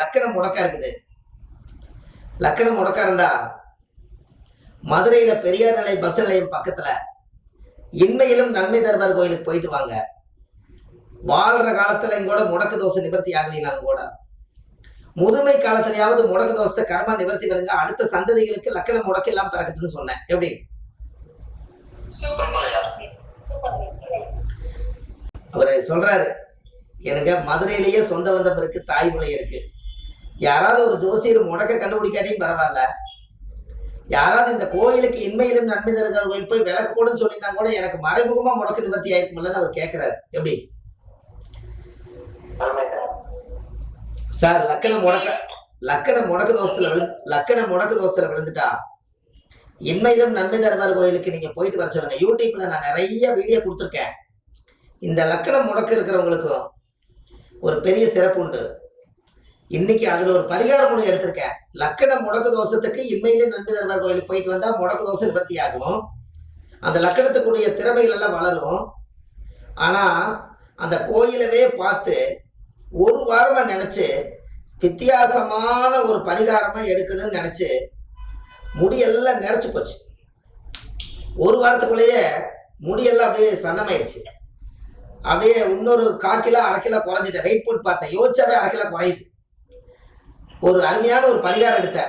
லக்கணம் முடக்கா இருக்குது. லக்கணம் முடக்கா இருந்தா மதுரையில பெரியார் நிலை பஸ் நிலையம் பக்கத்துல இன்மையிலும் நன்மை தருவார் கோயிலுக்கு போயிட்டு வாங்க. வாழ்ற காலத்துல கூட முடக்கு தோசை நிவர்த்தி ஆகலினாலும் கூட முதுமை காலத்திலேயாவது முடக்கு தோசை கர்மா நிவர்த்தி பண்ணுங்க. அடுத்த சந்ததிகளுக்கு லக்கணம் முடக்கு எல்லாம் பிறக்கட்டுன்னு சொன்னேன். எப்படி அவரு சொல்றாரு, எனக்கு மதுரையிலேயே சொந்த வந்தம் இருக்கு, தாய் பிள்ளை இருக்கு. யாராவது ஒரு ஜோசியர் முடக்க கண்டுபிடிக்காட்டியும் பரவாயில்ல, யாராவது இந்த கோயிலுக்கு இன்மையிலும் நன்மை தருகிற கோயில் போய் விளக்கு போடுன்னு சொல்லியிருந்தா கூட எனக்கு மறைமுகமா முடக்கு நிவர்த்தி ஆயிருக்கும்லன்னு அவர் கேட்கிறாரு. எப்படி சார் லக்கண முடக்கு தோசத்துல விழுந்துட்டா இன்மையிலும் நன்மை தருவார் கோயிலுக்கு நீங்க போயிட்டு வர சொல்லுங்க. யூடியூப்ல நான் நிறைய வீடியோ கொடுத்துருக்கேன். இந்த லக்கணம் முடக்கு இருக்கிறவங்களுக்கும் ஒரு பெரிய சிறப்பு உண்டு. இன்னைக்கு அதுல ஒரு பரிகார முறை எடுத்திருக்கேன். லக்கண முடக்கு தோஷத்துக்கு இன்மையிலே நன்மை தருவார் கோயிலுக்கு போயிட்டு வந்தா முடக்கு தோசை நிவர்த்தி ஆகும். அந்த லக்கணத்துக்குரிய திறமைகள் எல்லாம் வளரும். ஆனா அந்த கோயிலவே பார்த்து ஒரு வாரமா நினைச்சு வித்தியாசமான ஒரு பரிகாரமா எடுக்கணும்னு நினைச்சு முடியெல்லாம் நிறைச்சு போச்சு. ஒரு வாரத்துக்குள்ளேயே முடியெல்லாம் அப்படியே சன்னமாயிருச்சு. அப்படியே இன்னொரு 1/4 கிலோ 1/2 கிலோ குறைஞ்சிட்டேன். வெயிட் போட்டு பார்த்தேன், யோசிச்சாவே 1/2 கிலோ குறையுது. ஒரு அருமையான ஒரு பரிகாரம் எடுத்த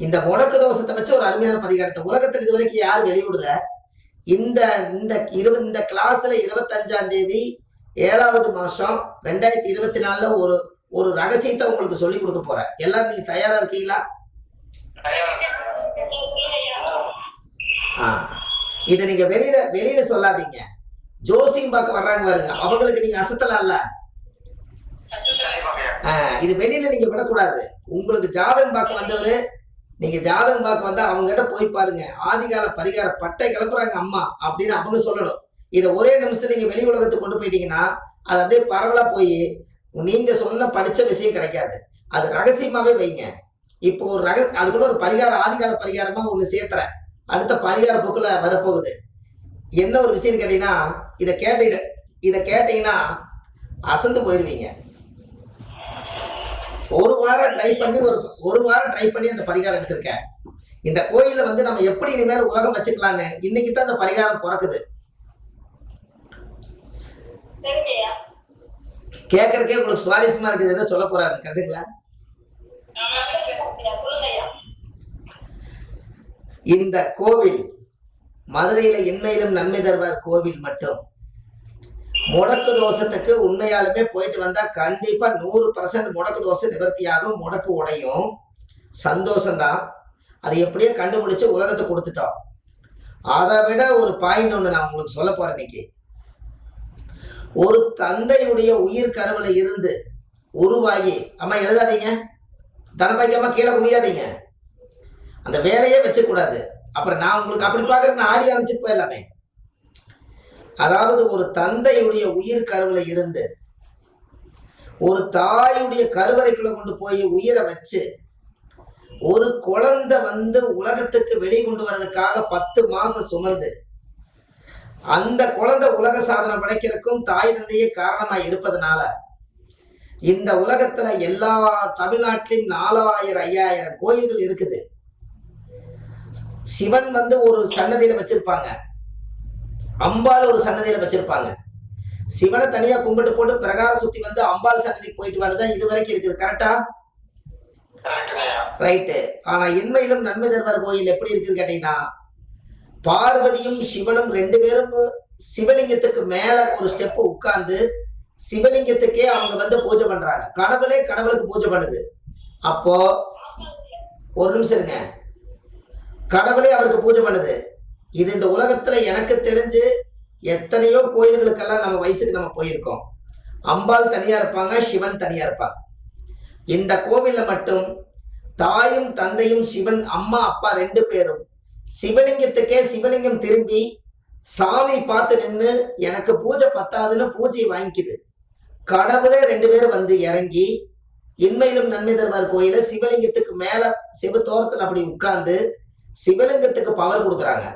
இந்த முடக்கு தோஷத்தை வச்சு ஒரு அருமையான பரிகாரத்தை உலகத்தில் இது வரைக்கும் யாரும் வெளியிடல. இந்த கிளாஸ்ல 25ஆம் தேதி 7வது மாசம் 2024 ஒரு ரகசியத்தை உங்களுக்கு சொல்லி கொடுக்க போறேன். எல்லாரும் நீங்க தயாரா இருக்கீங்களா? இதை நீங்க வெளியில சொல்லாதீங்க. ஜோசியம் பார்க்க வர்றாங்க பாருங்க, அவங்களுக்கு நீங்க அசத்தலாம் இல்ல. இது வெளியில நீங்க விடக்கூடாது. உங்களுக்கு ஜாதகம் பார்க்க வந்தவரு, நீங்க ஜாதகம் பார்க்க வந்தா அவங்க கிட்ட போய் பாருங்க. ஆதிகால பரிகார பட்டை கிளப்புறாங்க அம்மா அப்படின்னு அவங்க சொல்லணும். இதை ஒரே நிமிஷத்துல நீங்க வெளி உலகத்துக்கு கொண்டு போயிட்டீங்கன்னா அது அப்படியே பரவலா போய் நீங்க சொன்ன படிச்ச விஷயம் கிடைக்காது. அது ரகசியமாவே வைங்க. இப்போ ஒரு அதுக்குள்ள ஒரு பரிகாரம், ஆதிகால பரிகாரமா ஒண்ணு சேர்த்துறேன். அடுத்த பரிகார புக்குல வரப்போகுது. என்ன ஒரு விஷயம் கேட்டீங்கன்னா, இதை கேட்டீங்கன்னா அசந்து போயிருவீங்க. ஒரு வாரம் ட்ரை பண்ணி அந்த பரிகாரம் எடுத்திருக்கேன். இந்த கோயில நம்ம எப்படி இனிமேல் உலகம் வச்சுக்கலான்னு இன்னைக்கு தான் அந்த பரிகாரம் பிறக்குது. கேட்கறதுக்கே உங்களுக்கு சுவாரஸ்யமா இருக்குது. ஏதோ சொல்ல போறாரு, கரெக்டுங்களா? இந்த கோவில் மதுரையில இன்மையிலும் நன்மை தருவார் கோவில் மட்டும் முடக்கு தோஷத்துக்கு உண்மையாலுமே போயிட்டு வந்தா கண்டிப்பா 100% முடக்கு தோசை நிவர்த்தியாகும். முடக்கு உடையும். சந்தோஷம்தான். அதை எப்படியோ கண்டுபிடிச்சு உலகத்தை கொடுத்துட்டோம். அதை விட ஒரு பாயிண்ட் ஒண்ணு நான் உங்களுக்கு சொல்ல போறேன். இன்னைக்கு ஒரு தந்தையுடைய உயிர் கருவில இருந்து உருவாகி, அம்மா எழுதாதீங்க, தனப்பாய்க்காம கீழே குமியாதீங்க, அந்த வேலையே வச்சக்கூடாது. அப்புறம் நான் உங்களுக்கு அப்படி பார்க்குறேன், நான் ஆடி அனுப்பிச்சுட்டு போயிடலாமே. அதாவது ஒரு தந்தையுடைய உயிர் கருவில இருந்து ஒரு தாயுடைய கருவறைக்குள்ள கொண்டு போய் உயிரை வச்சு ஒரு குழந்தை உலகத்துக்கு வெளியே கொண்டு வர்றதுக்காக 10 மாசம் சுமந்து அந்த குழந்தை உலக சாதனை படைக்கிறதுக்கும் தாய் தந்தையே காரணமாய் இருப்பதனால இந்த உலகத்துல எல்லா தமிழ்நாட்டிலும் 4000 5000 கோயில்கள் இருக்குது. சிவன் ஒரு சன்னதியில வச்சிருப்பாங்க, அம்பாள் ஒரு சன்னதியில வச்சிருப்பாங்க. சிவனை தனியா கும்பிட்டு போட்டு பிரகாரம் சுத்தி அம்பாள் சன்னதிக்கு போயிட்டு வரதான் இது வரைக்கும் இருக்குது. கரெக்டா? ரைட்டு. ஆனா இன்மையிலும் நன்மை தருவார் கோயில் எப்படி இருக்குது கேட்டீங்கன்னா, பார்வதியும் சிவனும் 2 பேரும் சிவலிங்கத்துக்கு மேல ஒரு ஸ்டெப் உட்கார்ந்து சிவலிங்கத்துக்கே அவங்க பூஜை பண்றாங்க. கடவுளுக்கு பூஜை பண்ணுது. அப்போ ஒரு நிமிஷம் இருங்க, கடவுளே அவருக்கு பூஜை பண்ணுது. இது இந்த உலகத்துல எனக்கு தெரிஞ்சு எத்தனையோ கோயில்களுக்கெல்லாம் நம்ம வயசுக்கு நம்ம போயிருக்கோம். அம்பாள் தனியா இருப்பாங்க, சிவன் தனியா இருப்பாங்க. இந்த கோவில்ல மட்டும் தாயும் தந்தையும் சிவன் அம்மா அப்பா 2 பேரும் சிவலிங்கத்துக்கே சிவலிங்கம் திரும்பி சாமி பார்த்து நின்று எனக்கு பூஜை பத்தாதுன்னு பூஜையை வாங்கிக்குது. கடவுளே 2 பேரும் இறங்கி இன்மையிலும் நன்மை தருவார் கோயில சிவலிங்கத்துக்கு மேல சிவத்தோரத்துல அப்படி உட்கார்ந்து சிவலிங்கத்துக்கு பவர் கொடுக்குறாங்க.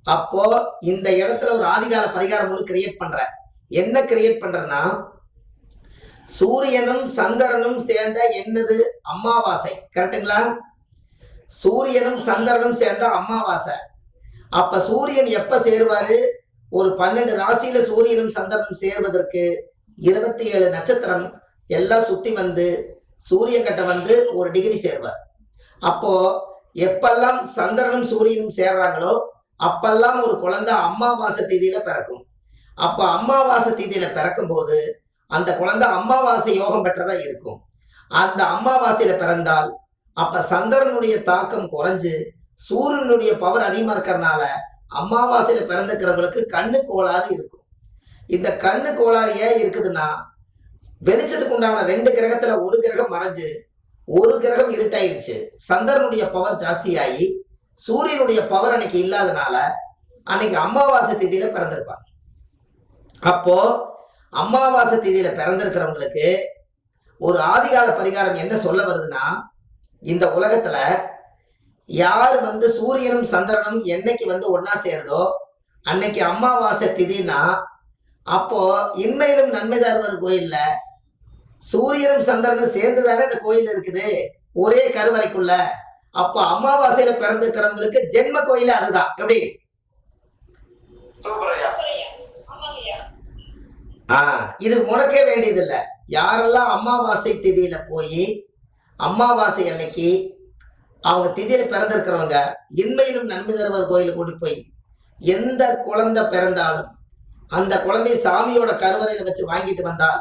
அப்போ இந்த இடத்துல ஒரு ஆதிகால பரிகாரம் கிரியேட் பண்ற. என்ன கிரியேட் பண்றேன்னா, சூரியனும் சந்திரனும் சேர்ந்த என்னது அமாவாசை, கரெக்டுங்களா? சூரியனும் சந்திரனும் சேர்ந்த அமாவாசை. அப்ப சூரியன் எப்ப சேருவாரு? ஒரு 12 ராசியில சூரியனும் சந்திரனும் சேர்வதற்கு 27 நட்சத்திரம் எல்லாம் சுத்தி வந்து சூரியன் கிட்ட வந்து 1 டிகிரி சேர்வார். அப்போ எப்பெல்லாம் சந்திரனும் சூரியனும் சேர்றாங்களோ அப்பெல்லாம் ஒரு குழந்தை அமாவாசை திதியில பிறக்கும். அப்ப அமாவாசை திதியில பிறக்கும் போது அந்த குழந்தை அமாவாசை யோகம் பெற்றதா இருக்கும். அந்த அமாவாசையில பிறந்தால் அப்ப சந்திரனுடைய தாக்கம் குறைஞ்சு சூரியனுடைய பவர் அதிகமா இருக்கிறதுனால அமாவாசையில பிறந்துக்கிறவங்களுக்கு கண்ணு கோளாறு இருக்கும். இந்த கண்ணு கோளாறு ஏன் இருக்குதுன்னா, வெளிச்சத்துக்கு உண்டான 2 கிரகத்துல ஒரு கிரகம் மறைஞ்சு ஒரு கிரகம் இருட்டாயிருச்சு. சந்திரனுடைய பவர் ஜாஸ்தியாகி சூரியனுடைய பவர் அன்னைக்கு இல்லாதனால அன்னைக்கு அமாவாசை திதியில பிறந்திருப்பாங்க. அப்போ அமாவாசை திதியில பிறந்திருக்கிறவங்களுக்கு ஒரு ஆதிகால பரிகாரம் என்ன சொல்ல வருதுன்னா, இந்த உலகத்துல யார் வந்து சூரியனும் சந்திரனும் என்னைக்கு வந்து ஒன்னா சேருதோ அன்னைக்கு அமாவாசை திதினா, அப்போ இன்மையிலும் நன்மை தருவர் கோயில்ல சூரியனும் சந்திரனும் சேர்ந்துதானே இந்த கோயில் இருக்குது, ஒரே கருவறைக்குள்ள. அப்ப அமாவாசையில பிறந்திருக்கிறவங்களுக்கு ஜென்ம கோயில அதுதான். எப்படி? இது முடக்கே வேண்டியது இல்லை. யாரெல்லாம் அமாவாசை திதியில போய் அமாவாசை அன்னைக்கு அவங்க திதியில பிறந்திருக்கிறவங்க இன்மையிலும் நன்மை தருவர் கோயில கூட்டி போய் எந்த குழந்தை பிறந்தாலும் அந்த குழந்தை சாமியோட கருவறையில வச்சு வாங்கிட்டு வந்தால்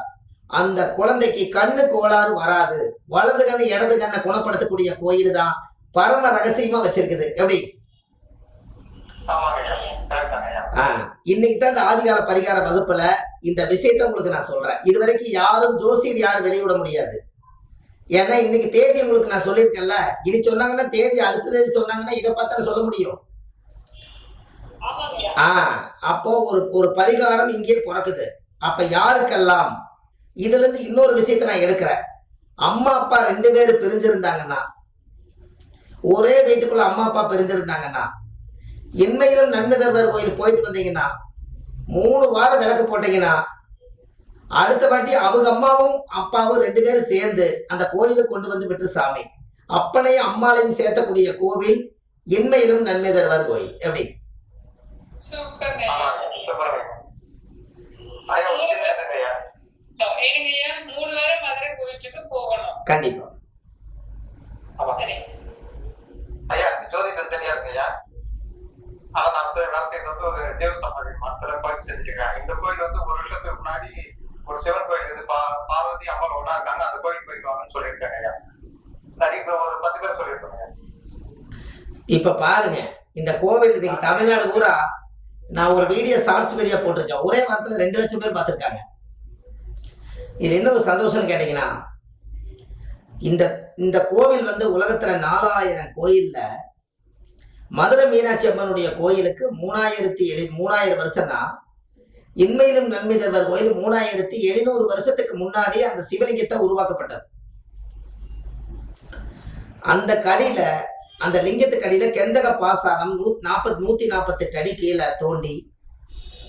அந்த குழந்தைக்கு கண்ணு கோளாறு வராது. வலது கண்ணு இடது கண்ணை குணப்படுத்தக்கூடிய கோயில் தான் பரம ரகசியமா வச்சிருக்குது. எப்படி? இன்னைக்கு தான் இந்த ஆதிகால பரிகார வகுப்புல இந்த விஷயத்த உங்களுக்கு நான் சொல்றேன். இது வரைக்கும் யாரும் ஜோசியர் யாரும் வெளியிட முடியாது. ஏன்னா இன்னைக்கு தேதி உங்களுக்கு நான் சொல்லியிருக்கேன்ல, இனி சொன்னாங்கன்னா தேதி அடுத்த தேதி சொன்னாங்கன்னா இதை பார்த்தா சொல்ல முடியும். அப்போ ஒரு பரிகாரம் இங்கே பிறக்குது. அப்ப யாருக்கெல்லாம் இதுல இருந்து இன்னொரு விஷயத்த நான் எடுக்கிறேன். அம்மா அப்பா 2 பேரும் பிரிஞ்சிருந்தாங்கன்னா, ஒரே வீட்டுக்குள்ள அம்மா அப்பா பிரிஞ்சிருந்தாங்கன்னா, இன்மையிலும் நன்மை தருவர் கோயில் போயிட்டு வந்தீங்கன்னா 3 வாரம் விளக்கு போட்டீங்கன்னா அடுத்த வாட்டி அவங்க அம்மாவும் அப்பாவும் 2 பேரும் சேர்ந்து அந்த கோயிலுக்கு கொண்டு வந்து விட்டு சாமி அப்பனையும் அம்மாளையும் சேர்த்தக்கூடிய கோவில் இன்மையிலும் நன்மை தருவார் கோயில். எப்படி? கண்டிப்பா. ஜோதிடம் தெரியா இருக்கையா? ஆனா நான் வேலை செய்யறது வந்து ஒரு ஜீவ சமாதி மரத்துல கோயில் செஞ்சுருக்கேன். இந்த கோயில் வந்து 1 வருஷத்துக்கு முன்னாடி ஒரு சிவன் கோயில் இருந்து பார்வதி அம்மா ஒன்னா இருக்காங்க, அந்த கோயில் போயிட்டு வாங்கன்னு சொல்லியிருக்காங்க. நிறைய ஒரு 10 பேர் சொல்லியிருக்காங்க. இப்ப பாருங்க, இந்த கோவில் இன்னைக்கு தமிழ்நாடு பூரா நான் ஒரு வீடியோ ஷார்ட்ஸ் வீடியோ போட்டிருக்கேன். ஒரே வாரத்துல 2 லட்சம் பேர் பார்த்திருக்காங்க. இது என்ன ஒரு சந்தோஷம்னு கேட்டீங்கன்னா, இந்த கோவில் வந்து உலகத்துல 4000 கோயில்ல மதுரை மீனாட்சி அம்மனுடைய கோயிலுக்கு 3000 வருஷம்னா, இன்மையிலும் நன்மை தருவர் கோயில் 3700 வருஷத்துக்கு முன்னாடி அந்த சிவலிங்கத்தை உருவாக்கப்பட்டது. அந்த கடியில அந்த லிங்கத்துக்கு அடியில கெந்தக பாசானம் 148 அடி கீழே தோண்டி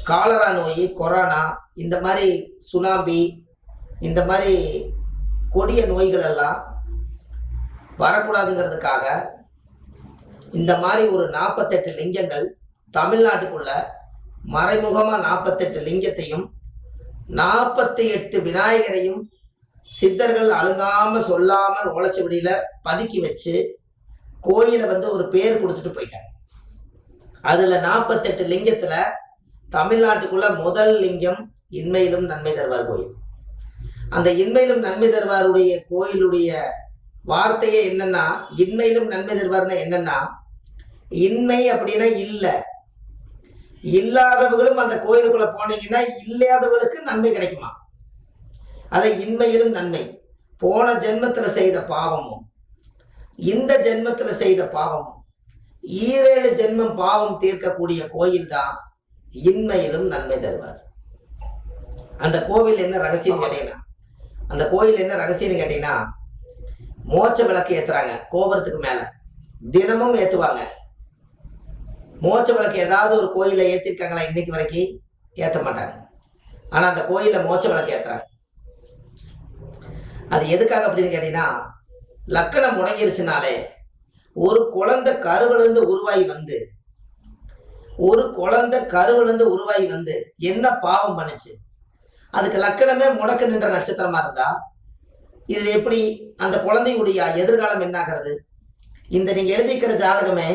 காலரா நோய், கொரோனா, இந்த மாதிரி சுனாமி, இந்த மாதிரி கொடிய நோய்கள் எல்லாம் வரக்கூடாதுங்கிறதுக்காக இந்த மாதிரி ஒரு 48 லிங்கங்கள் தமிழ்நாட்டுக்குள்ள மறைமுகமா 48 லிங்கத்தையும் 48 விநாயகரையும் சித்தர்கள் அழுங்காம சொல்லாம ஓலைச்சுவடியில பதுக்கி வச்சு கோயிலை வந்து ஒரு பேர் கொடுத்துட்டு போயிட்டாங்க. அதுல 48 லிங்கத்துல தமிழ்நாட்டுக்குள்ள முதல் லிங்கம் இன்மையிலும் நன்மை தருவார் கோயில். அந்த இன்மையிலும் நன்மை தருவாருடைய கோயிலுடைய வார்த்தையே என்னன்னா, இன்மையிலும் நன்மை தருவார்னா என்னன்னா, இன்மை அப்படின்னா இல்லை, இல்லாதவர்களும் அந்த கோயிலுக்குள்ள போனீங்கன்னா இல்லாதவர்களுக்கு நன்மை கிடைக்குமா. அதை இன்மையிலும் நன்மை. போன ஜென்மத்துல செய்த பாவமும் இந்த ஜென்மத்துல செய்த பாவமும் 7 ஜென்மம் பாவம் தீர்க்கக்கூடிய கோயில் தான் இன்மையிலும் நன்மை தருவார். அந்த கோவில் என்ன ரகசியம் கேட்டீங்கன்னா, அந்த கோயில் என்ன ரகசியம் கேட்டீங்கன்னா, மோட்ச விளக்கு ஏத்துறாங்க கோபுரத்துக்கு மேல, தினமும் ஏத்துவாங்க. மோட்ச விளக்கு ஏதாவது ஒரு கோயில ஏத்திருக்காங்களா? இன்னைக்கு வரைக்கும் ஏற்ற மாட்டாங்க. ஆனா அந்த கோயில மோட்ச விளக்கு ஏத்துறாங்க. அது எதுக்காக அப்படின்னு கேட்டீங்கன்னா, லக்கணம் முடங்கிருச்சுனாலே ஒரு குழந்தை கருவிலிருந்து உருவாகி வந்து என்ன பாவம் பண்ணுச்சு? அதுக்கு லக்கணமே முடக்கு நின்ற நட்சத்திரமா இருந்தா இது எப்படி அந்த குழந்தையுடைய எதிர்காலம் என்னாகிறது? இந்த நீங்க எழுதிக்கிற ஜாதகமே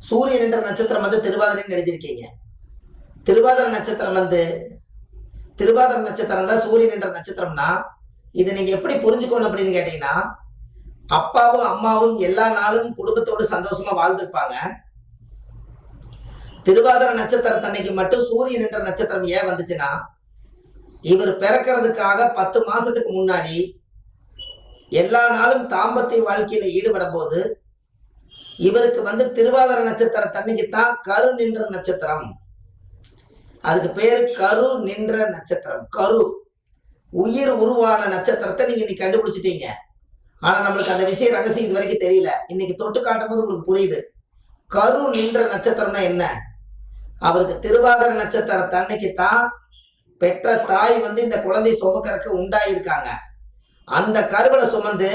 சூரியன் என்ற நட்சத்திரம் வந்து திருவாதிரைன்னு எழுதியிருக்கீங்க. திருவாதிரை நட்சத்திரம் தான் சூரியன் என்ற நட்சத்திரம்னா இதை நீங்க எப்படி புரிஞ்சுக்கணும் அப்படின்னு கேட்டீங்கன்னா, அப்பாவும் அம்மாவும் எல்லா நாளும் குடும்பத்தோடு சந்தோஷமா வாழ்ந்திருப்பாங்க. திருவாதிரை நட்சத்திரத்தன்னைக்கு மட்டும் சூரியன் என்ற நட்சத்திரம் ஏன் வந்துச்சுன்னா, இவர் பிறக்கிறதுக்காக 10 மாசத்துக்கு முன்னாடி எல்லா நாளும் தாம்பத்திய வாழ்க்கையில ஈடுபடும் போது இவருக்கு வந்து திருவாதிரை நட்சத்திரத்தன்னைக்கு தான் கரு நின்ற நட்சத்திரம். அதுக்கு பேரு கரு நின்ற நட்சத்திரம். கரு உயிர் உருவான நட்சத்திரத்தை நீங்க இன்னைக்கு கண்டுபிடிச்சிட்டீங்க. ஆனா நம்மளுக்கு அந்த விஷயம் ரகசியம் இது வரைக்கும் தெரியல. இன்னைக்கு தொட்டு காட்டும் போது உங்களுக்கு புரியுது. கரு நின்ற நட்சத்திரம்னா என்ன? அவருக்கு திருவாதிரை நட்சத்திரத்தன்னைக்கு தான் பெற்ற தாய் வந்து இந்த குழந்தை சுமக்கறக்கு உண்டாயிருக்காங்க. அந்த கருவில சுமந்து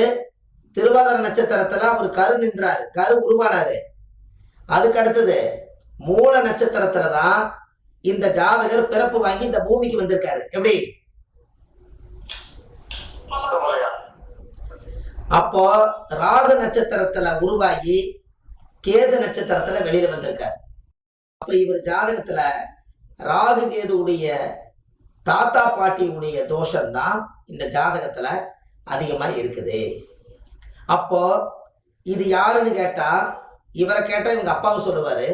திருவாதிரை நட்சத்திரத்துல அவர் கரு நின்றாரு, கரு உருவானாரு. அதுக்கு அடுத்தது மூல நட்சத்திரத்துலதான் இந்த ஜாதகர் பிறப்பு வாங்கி இந்த பூமிக்கு வந்திருக்காரு. எப்படி? அப்போ ராகு நட்சத்திரத்துல உருவாகி கேது நட்சத்திரத்துல வெளியில வந்திருக்காரு. அப்ப இவர் ஜாதகத்துல ராகு கேதுவுடைய தாத்தா பாட்டியுடைய தோஷம்தான் இந்த ஜாதகத்துல அதிகமா இருக்குது. அப்போ இது யாருன்னு கேட்டா, இவரை கேட்டா இவங்க அப்பாவை சொல்லுவாரு,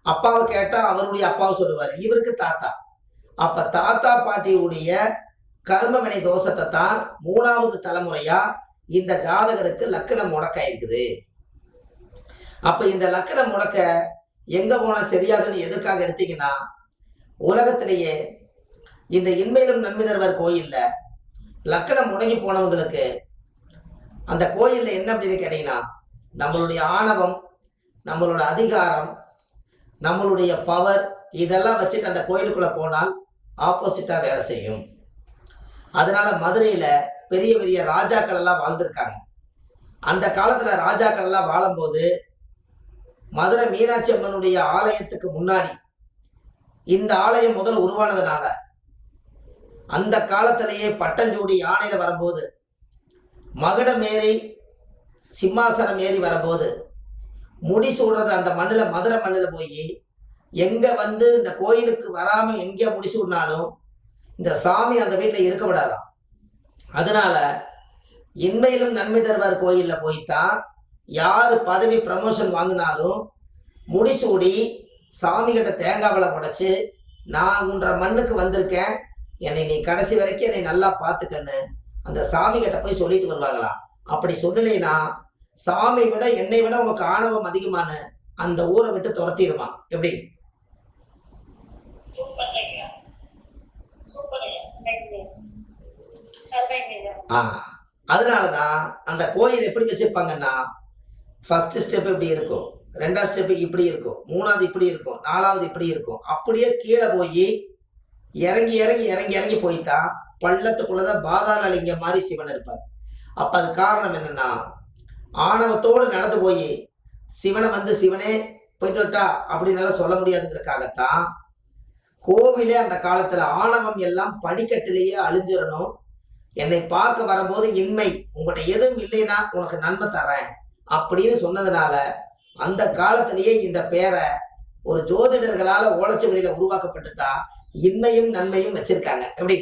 அப்பாவை கேட்டா அவருடைய அப்பாவை சொல்லுவாரு, இவருக்கு தாத்தா. அப்ப தாத்தா பாட்டியுடைய கர்மவினை தோஷத்தை தான் 3வது தலைமுறையா இந்த ஜாதகருக்கு லக்கணம் முடக்காயிருக்குது. அப்ப இந்த லக்கணம் முடக்க எங்க போனா சரியாகுன்னு எதற்காக எடுத்தீங்கன்னா, உலகத்திலேயே இந்த இன்மையிலும் நன்மை தருவார் கோயில்ல லக்கணம் முடங்கி போனவங்களுக்கு அந்த கோயில்ல என்ன அப்படின்னு கேட்டீங்கன்னா, நம்மளுடைய ஆணவம், நம்மளோட அதிகாரம், நம்மளுடைய பவர் இதெல்லாம் வச்சுட்டு அந்த கோயிலுக்குள்ள போனால் ஆப்போசிட்டா வேலை செய்யும். அதனால மதுரையில பெரிய பெரிய ராஜாக்கள் எல்லாம் வாழ்ந்திருக்காங்க. அந்த காலத்துல ராஜாக்கள் எல்லாம் வாழும்போது மதுரை மீனாட்சி அம்மனுடைய ஆலயத்துக்கு முன்னாடி இந்த ஆலயம் முதல்ல உருவானதுனால அந்த காலத்திலேயே பட்டஞ்சூடி யானையில வரும்போது, மகுடம் ஏறி சிம்மாசனம் ஏறி வரும்போது முடி சூடுறது அந்த மண்ணில், மதுரை மண்ணில் போய் எங்க வந்து இந்த கோயிலுக்கு வராம எங்கே முடிசூடினாலும் இந்த சாமி அந்த வீட்டில் இருக்க விடாதான். அதனால இன்மையிலும் நன்மை தருவார் கோயில்ல போய்த்தான் யாரு பதவி ப்ரமோஷன் வாங்கினாலும் முடிசூடி சாமி கிட்ட தேங்காவளை உடைச்சு, நான் உன்ற மண்ணுக்கு வந்திருக்கேன், என்னை நீ கடைசி வரைக்கும் என்னை நல்லா பார்த்துக்கன்னு அந்த சாமி கிட்ட போய் சொல்லிட்டு வருவாங்களாம். அப்படி சொல்லலைன்னா சாமி விட என்னை விட உனக்கு ஆணவம் அதிகமான அந்த ஊரை விட்டு துரத்திடுமா. எப்படி? அதனாலதான் அந்த கோயில் எப்படி வச்சிருப்பாங்கன்னா, ஃபர்ஸ்ட் ஸ்டெப் இப்படி இருக்கும், 2வது ஸ்டெப் இப்படி இருக்கும், 3வது இப்படி இருக்கும், 4வது இப்படி இருக்கும். அப்படியே கீழே போய் இறங்கி இறங்கி இறங்கி இறங்கி போய்தான் பள்ளத்துக்குள்ளதான் பாதாள லிங்கம் மாதிரி சிவன் இருப்பார். அப்ப அது காரணம் என்னன்னா, ஆணவத்தோடு நடந்து போய் சிவனை வந்து சிவனே போயிட்டு விட்டா அப்படின்னால சொல்ல முடியாதுங்கிறதுக்காகத்தான் கோவிலே அந்த காலத்துல ஆணவம் எல்லாம் படிக்கட்டிலேயே அழிஞ்சிடணும், என்னை பார்க்க வரும்போது இன்மை உங்கள்கிட்ட எதுவும் இல்லைன்னா உனக்கு நன்மை தரேன் அப்படின்னு சொன்னதுனால அந்த காலத்திலேயே இந்த பேரை ஒரு ஜோதிடர்களால ஓலைச்சுவடியில உருவாக்கப்பட்டுதான் இன்மையும் நன்மையும் வச்சிருக்காங்க. எப்படி?